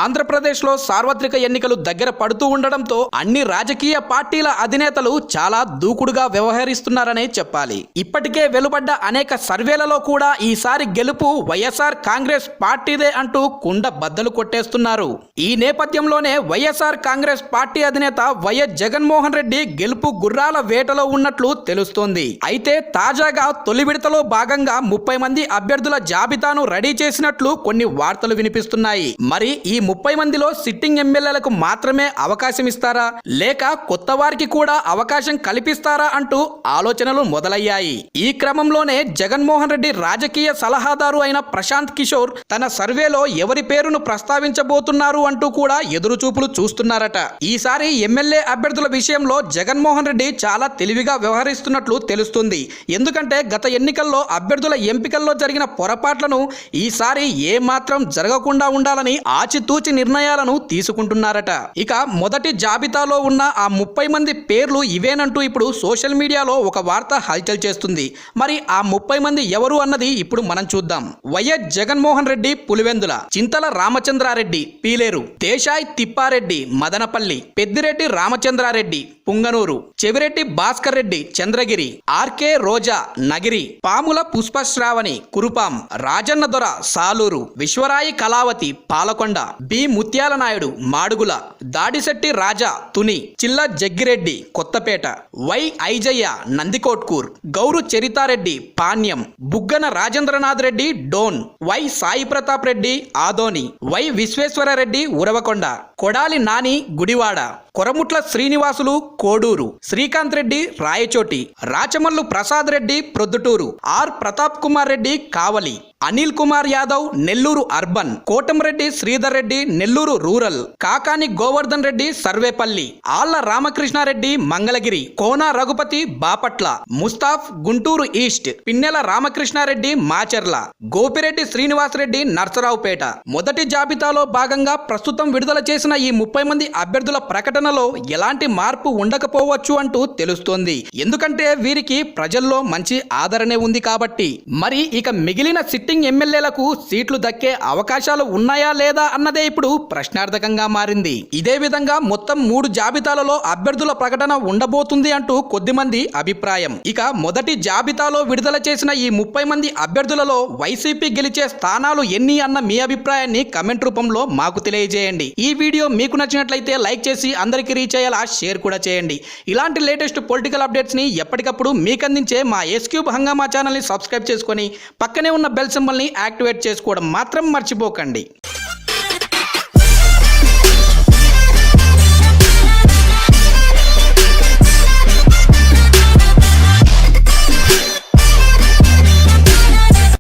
ఆంధ్రప్రదేశ్లో సార్వత్రిక ఎన్నికలు దగ్గర పడుతూ ఉండడంతో అన్ని రాజకీయ పార్టీల అధినేతలు చాలా దూకుడుగా వ్యవహరిస్తున్నారనే చెప్పాలి. ఇప్పటికే వెలువడ్డ అనేక సర్వేలలో కూడా ఈసారి గెలుపు వైఎస్ఆర్ కాంగ్రెస్ పార్టీదే అంటూ కుండ బద్దలు కొట్టేస్తున్నారు. ఈ నేపథ్యంలోనే వైఎస్ఆర్ కాంగ్రెస్ పార్టీ అధినేత వైఎస్ జగన్మోహన్ రెడ్డి గెలుపు గుర్రాల వేటలో ఉన్నట్లు తెలుస్తోంది. అయితే తాజాగా తొలి విడతలో భాగంగా 30 మంది అభ్యర్థుల జాబితాను రెడీ చేసినట్లు కొన్ని వార్తలు వినిపిస్తున్నాయి. మరి ఈ 30 మందిలో సిట్టింగ్ ఎమ్మెల్యేలకు మాత్రమే అవకాశం ఇస్తారా, లేక కొత్త వారికి కూడా అవకాశం కల్పిస్తారా అంటూ ఆలోచనలు మొదలయ్యాయి. ఈ క్రమంలోనే జగన్మోహన్ రెడ్డి రాజకీయ సలహాదారు అయిన ప్రశాంత్ కిషోర్ తన సర్వేలో ఎవరి పేరును ప్రస్తావించబోతున్నారు అంటూ కూడా ఎదురుచూపులు చూస్తున్నారట. ఈసారి ఎమ్మెల్యే అభ్యర్థుల విషయంలో జగన్మోహన్ రెడ్డి చాలా తెలివిగా వ్యవహరిస్తున్నట్లు తెలుస్తుంది. ఎందుకంటే గత ఎన్నికల్లో అభ్యర్థుల ఎంపికల్లో జరిగిన పొరపాట్లను ఈసారి ఏమాత్రం జరగకుండా ఉండాలని ఆచితూచి నిర్ణయాలను తీసుకుంటున్నారట. ఇక మొదటి జాబితాలో ఉన్న ఆ 30 మంది పేర్లు ఇవేనంటూ ఇప్పుడు సోషల్ మీడియాలో ఒక వార్త హల్చల్ చేస్తుంది. మరి ఆ 30 మంది ఎవరు అన్నది ఇప్పుడు మనం చూద్దాం. YS Jaganmohan Reddy Pulivendula, Chintala Ramachandra Reddy Pileru, Desai Thippa Reddy Madanapalle, Peddireddy Ramachandra Reddy Punganur, Chevireddy Bhaskar Reddy Chandragiri, RK Roja Nagari, Pamula Pushpa Sreevani Kurupam, Rajanna Dora Salur, Viswasarayi Kalavathi Palakonda, B Mutyala Naidu Madugula, Dadisetti Raja Tuni, Chilla Jaggi Reddy Kothapeta, Y Aijaiah Nandikotkur, Gowru Charitha Reddy Panyam, Buggana Rajendranath Reddy Dhone, Y Sai Prathap Reddy Adoni, Y Visweswara Reddy Uravakonda, Kodali Nani Gudivada, Koramutla Srinivasulu Koduru, Srikanth Reddy Rayachoti, Rachamallu Prasad Reddy Proddatur, R Pratap Kumar Reddy Kavali, Anil Kumar Yadav Nellore urban, Kotamreddy Sridhar Reddy Nellore rural, Kakani Govardhan Reddy Sarvepalli, Alla Ramakrishna Reddy Mangalagiri, Kona Raghupathi Bapatla, Mustafa Guntur east, Pinnelli Ramakrishna Reddy Macherla, Gopireddy Srinivasa Reddy Narasaraopet. మొదటి జాబితాలో భాగంగా ప్రస్తుతం విడుదల చేసిన ఈ 30 మంది అభ్యర్థుల ప్రకటనలో ఎలాంటి మార్పు ఉండకపోవచ్చు అంటూ తెలుస్తోంది. ఎందుకంటే వీరికి ప్రజల్లో మంచి ఆదరణే ఉంది కాబట్టి. మరి ఇక మిగిలిన సిట్టింగ్ ఎమ్మెల్యేలకు సీట్లు దక్కే అవకాశాలు ఉన్నాయా లేదా అన్నదే ఇప్పుడు ప్రశ్నార్థకంగా మారింది. ఇదే విధంగా మొత్తం 3 జాబితాలలో అభ్యర్థుల ప్రకటన ఉండబోతుంది అంటూ కొద్దిమంది అభిప్రాయం. ఇక మొదటి జాబితాలో విడుదల చేసిన ఈ 30 మంది అభ్యర్థులలో వైసీపీ గెలిచే స్థానాలు ఎన్ని అన్న మీ అభిప్రాయాన్ని కమెంట్ రూపంలో మాకు తెలియజేయండి. ఈ వీడియో మీకు నచ్చినట్లయితే లైక్ చేసి అందరికీ రీచ్ అయ్యేలా షేర్ కూడా చేయండి. ఇలాంటి లేటెస్ట్ పొలిటికల్ అప్డేట్స్ ని ఎప్పటికప్పుడు మీకు అందించే మా ఎస్క్యూబ్ హంగామా ఛానల్ ని సబ్స్క్రైబ్ చేసుకొని పక్కనే ఉన్న బెల్ సింబల్ ని యాక్టివేట్ చేసుకోవడం మాత్రం మర్చిపోకండి.